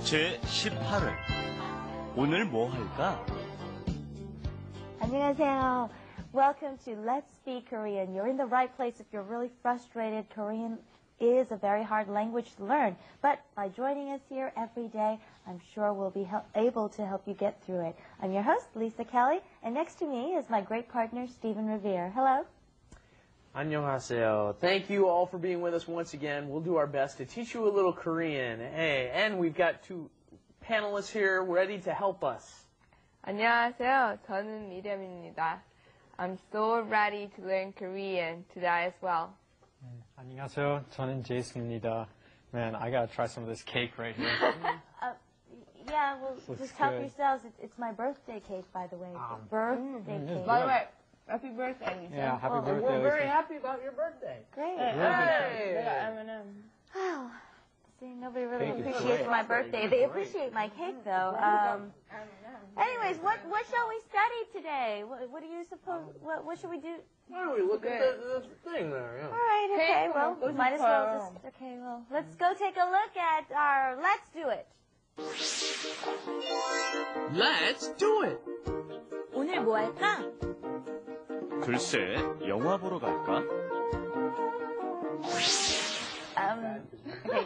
제18회 오늘 뭐 할까? 안녕하세요. Welcome to Let's Speak Korean. You're in the right place if you're really frustrated. Korean is a very hard language to learn. But by joining us here every day, I'm sure we'll be able to help you get through it. I'm your host, Lisa Kelly, and next to me is my great partner, Stephen Revere. Hello. 안녕하세요. Thank you all for being with us once again. We'll do our best to teach you a little Korean. Hey, and we've got two panelists here ready to help us. 안녕하세요. 저는 미렴입니다. I'm so ready to learn Korean today as well. 안녕하세요. 저는 제이슨입니다. Man, I gotta try some of this cake right here. Yeah, well, just help yourselves. It's my birthday cake, by the way. Birthday cake. By the way, happy birthday, Lisa. Yeah, happy birthday. We're very happy about your birthday. Great. Hey! M&M. Wow. See, nobody really Cake is appreciates great. my birthday. They appreciate my cake, though. Anyways, what shall we study today? What do you suppose? What should we do? Why don't we look at the thing there? Yeah. All right. Okay. Cake, Well, what's might it as well called? just. Okay. Well, let's go take a look at our. Let's do it. Let's do it. 오늘 뭐 할까? 글쎄, 영화 보러 갈까? Okay.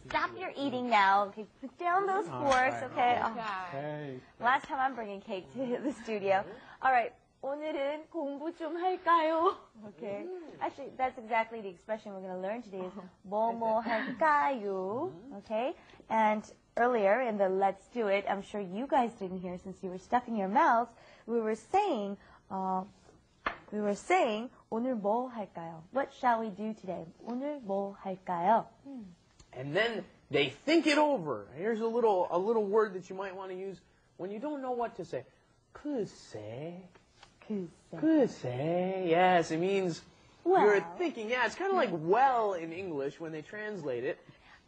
Stop your eating now. Okay. Put down those forks. Okay. Oh. Hey. Last time I'm bringing cake to the studio. All right. 오늘은 공부 좀 할까요? Okay. Actually, that's exactly the expression we're going to learn today is 뭐뭐 할까요? Okay. And earlier in the Let's Do It, I'm sure you guys didn't hear since you were stuffing your mouths, we were saying 오늘 뭐 할까요? What shall we do today? 오늘 뭐 할까요? And then they think it over. Here's a little word that you might want to use when you don't know what to say. 글쎄. 글쎄. Yes, it means you're thinking. Yeah, it's kind of like well in English when they translate it.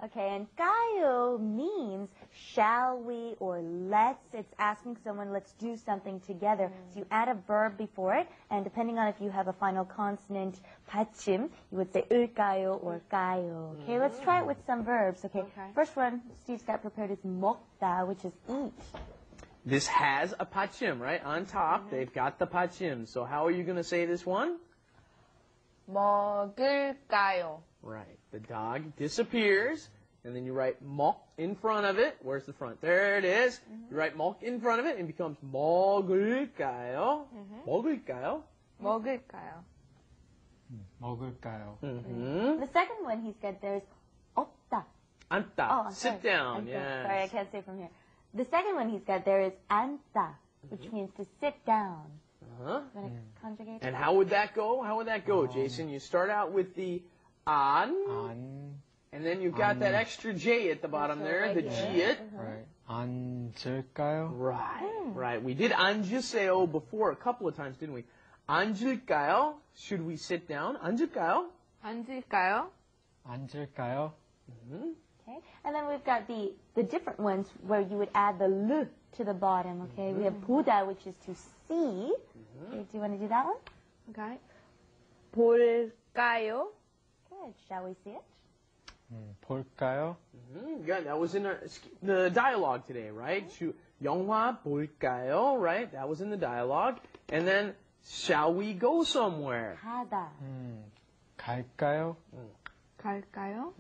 Okay, and 까요 means shall we or let's. It's asking someone, let's do something together. So you add a verb before it, and depending on if you have a final consonant 받침, you would say 을까요 or 까요. Okay, let's try it with some verbs. Okay, first one Steve's got prepared is 먹다, which is eat. This has a 받침, right? On top, they've got the 받침. So how are you going to say this one? 먹을까요? Right. The dog disappears, and then you write 먹 in front of it. Where's the front? There it is. You write 먹 in front of it, and it becomes 먹을까요? 먹을까요? 먹을까요? 먹을까요? The second one he's got there is 없다. 앉다. Oh, Sit down. 앉다. Yes. Sorry, I can't say from here. The second one he's got there is 앉다, which means to sit down. Uh-huh. You want to conjugate And it? how would that go? How would that go, Jason? You start out with the an, and then you've got that extra J at the bottom there, the G-it. Right. 앉을까요? Right. We did 앉으세요 before a couple of times, didn't we? 앉을까요? Should we sit down? 앉을까요? 앉을까요? 앉을까요? Okay. And then we've got the different ones where you would add the L to the bottom, okay? We have 보다, which is to see. Okay, do you want to do that one? Okay. 볼까요? Good. Shall we see it? 볼까요? Good. That was in the dialogue today, right? 영화 볼까요? Right? That was in the dialogue. And then, shall we go somewhere? 가다. 갈까요? 갈까요?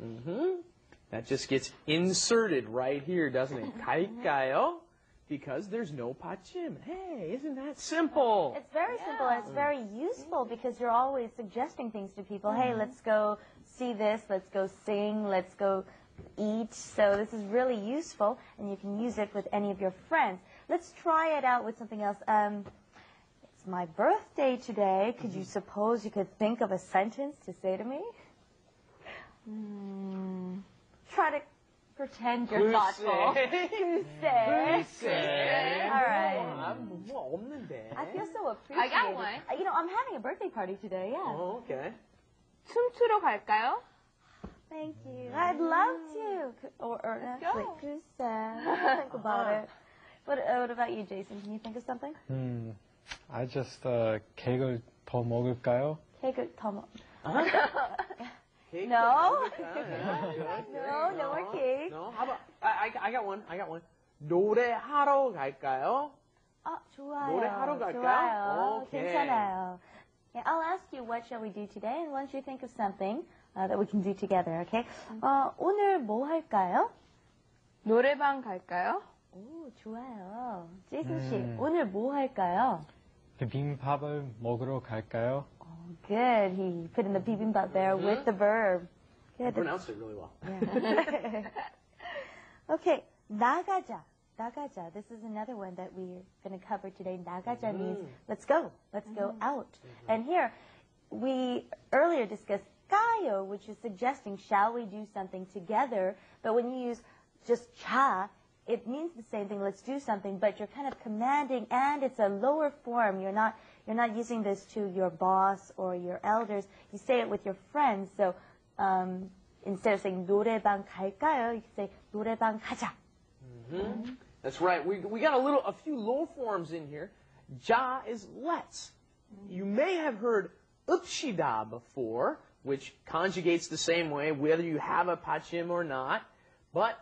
That just gets inserted right here, doesn't it? 갈까요? Because there's no 받침. Hey, isn't that simple? It's very simple and it's very useful because you're always suggesting things to people. Hey, let's go see this, let's go sing, let's go eat. So this is really useful and you can use it with any of your friends. Let's try it out with something else. It's my birthday today. Could you suppose you could think of a sentence to say to me? Try to pretend you're thoughtful. 글쎄. All right. 뭐 없는데. I feel so appreciated. I got one. You know, I'm having a birthday party today, yeah. Oh, okay. 춤추러 갈까요? Thank you. I'd love to. Or actually, 글쎄. Think about it. What about you, Jason? Can you think of something? I just 케이크를 더 먹을까요? 케이크 더 먹. Cake? No. Yeah, No more cake. No. How about I got one. 노래하러 갈까요? 좋아요. 노래하러 갈까요? 좋아요. Okay. 괜찮아요. Yeah, I'll ask you what shall we do today, and once you think of something that we can do together, okay? 오늘 뭐 할까요? 노래방 갈까요? 오, 좋아요. 제이슨 씨, 오늘 뭐 할까요? 비빔밥을 먹으러 갈까요? Good. He put in the bibimbap there with the verb. You Good. pronounced it really well. Okay, 나가자. 나가자. This is another one that we're going to cover today. 나가자 means let's go. Let's go out. And here, we earlier discussed 가요, which is suggesting shall we do something together. But when you use just 자, it means the same thing. Let's do something, but you're kind of commanding, and it's a lower form. You're not using this to your boss or your elders. You say it with your friends. So instead of saying 노래방 갈까요, you can say 노래방 가자. That's right. We got a few low forms in here. Ja is let's. You may have heard 읍시다 before, which conjugates the same way, whether you have a 받침 or not. But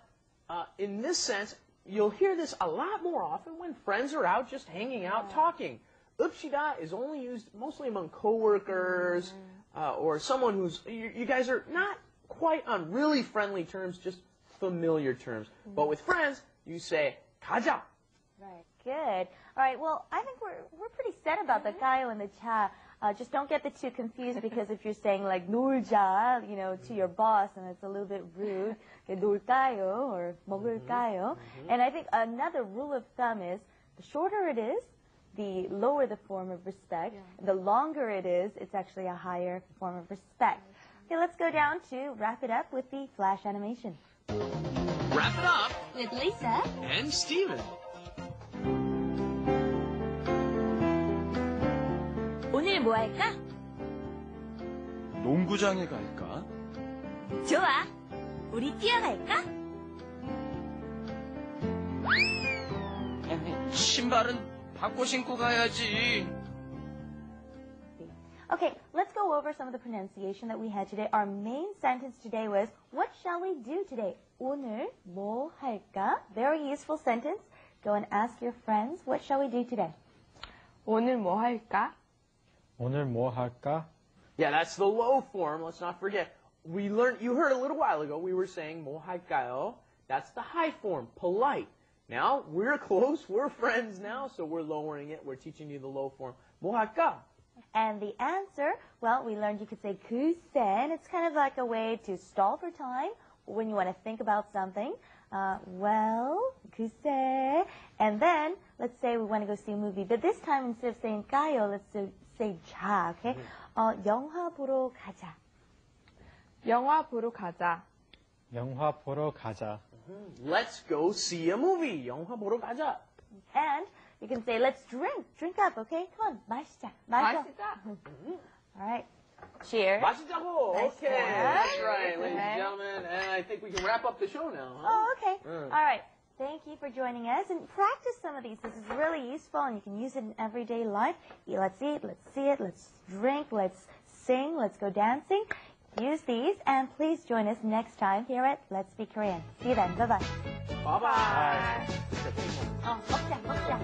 in this sense, you'll hear this a lot more often when friends are out just hanging out talking. 읍시다 is only used mostly among coworkers or someone who's, you guys are not quite on really friendly terms, just familiar terms. But with friends, you say 가자. Right. Good. All right. Well, I think we're pretty set about the 가요 and the 자. Just don't get the two confused, because if you're saying like 놀자, to your boss, and it's a little bit rude, 놀까요 or 먹을까요. And I think another rule of thumb is the shorter it is, the lower the form of respect. And the longer it is, it's actually a higher form of respect. Okay, let's go down to wrap it up with the flash animation. Wrap it up With Lisa and Steven. 오늘 뭐 할까? 농구장에 갈까? 좋아. 우리 뛰어갈까? 신발은 바꿔 신고 가야지. Okay, let's go over some of the pronunciation that we had today. Our main sentence today was, what shall we do today? 오늘 뭐 할까? Very useful sentence. Go and ask your friends, what shall we do today? 오늘 뭐 할까? 오늘 뭐 할까? Yeah, that's the low form. Let's not forget. You heard a little while ago, we were saying 뭐 할까요? That's the high form, polite. Now, we're close, we're friends now, so we're lowering it. We're teaching you the low form. 뭐 할까? And the answer, well, we learned you could say 글쎄, and it's kind of like a way to stall for time when you want to think about something. Well, 글쎄. And then, let's say we want to go see a movie, but this time instead of saying 가요, let's say 자, okay? 영화 보러 가자. 영화 보러 가자. 영화 보러 가자. Let's go see a movie. 영화 보러 가자. And you can say, let's drink up, okay? Come on, 마시자. 마시자. All right. Cheers. 마시자고. Nice Okay, one. that's right, ladies Okay. and gentlemen. And I think we can wrap up the show now. Huh? Oh, okay. Mm. All right. Thank you for joining us, and practice some of these. This is really useful, and you can use it in everyday life. Let's eat, let's see it, let's drink, let's sing, let's go dancing. Use these, and please join us next time here at Let's Speak Korean. See you then. Bye-bye. Bye-bye. 먹자.